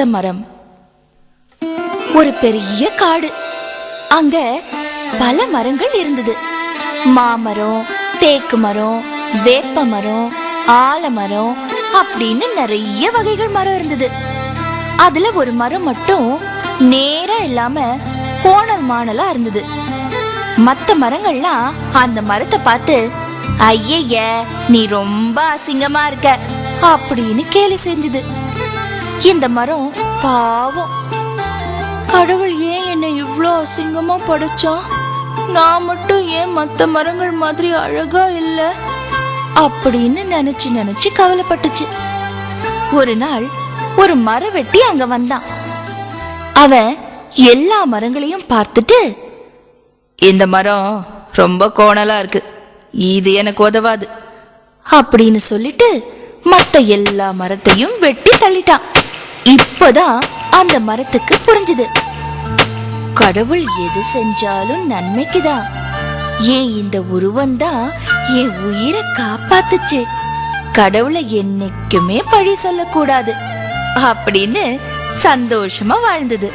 மத்த மரம். ஒரு பெரிய காடு. அங்க பல மரங்கள் இருந்தது. மாமரம், தேக்கு மரம், வேப்ப மரம், ஆலமரம் அப்படின்னு நிறைய வகைகள் மரம் இருந்தது. அதுல ஒரு மரம் மட்டும் நேரா இல்லாம கோணல் மாணலா இருந்தது. மத்த மரங்கள்லாம் அந்த மரத்தை பார்த்து, ஐய நீ ரொம்ப அசிங்கமா இருக்க அப்படின்னு கேலி செஞ்சது. இந்த மரம் பாவம், கடவுள் ஏன் என்னை இவ்ளோ அசிங்கமா படைச்சான், நான் மட்டும் ஏன் மத்த மரங்கள் மாதிரி அழகா இல்ல அப்படின்னு நினைச்சு நினைச்சு கவலைப்பட்டுச்சு. ஒரு நாள் ஒரு மர வெட்டி அங்க வந்தான். அவன் எல்லா மரங்களையும் பார்த்துட்டு, இந்த மரம் ரொம்ப கோணலா இருக்கு, இது எனக்கு உதவாது அப்படின்னு சொல்லிட்டு மத்த எல்லா மரத்தையும் வெட்டி தள்ளிட்டான். இப்பதான் அந்த மரத்துக்கு புரிஞ்சுது, கடவுள் எது செஞ்சாலும் நன்மைக்குதான். ஏன் இந்த உருவம்தான் என் உயிரை காப்பாத்துச்சு, கடவுளை என்னைக்குமே பழி சொல்லக்கூடாது அப்படின்னு சந்தோஷமா வாழ்ந்தது.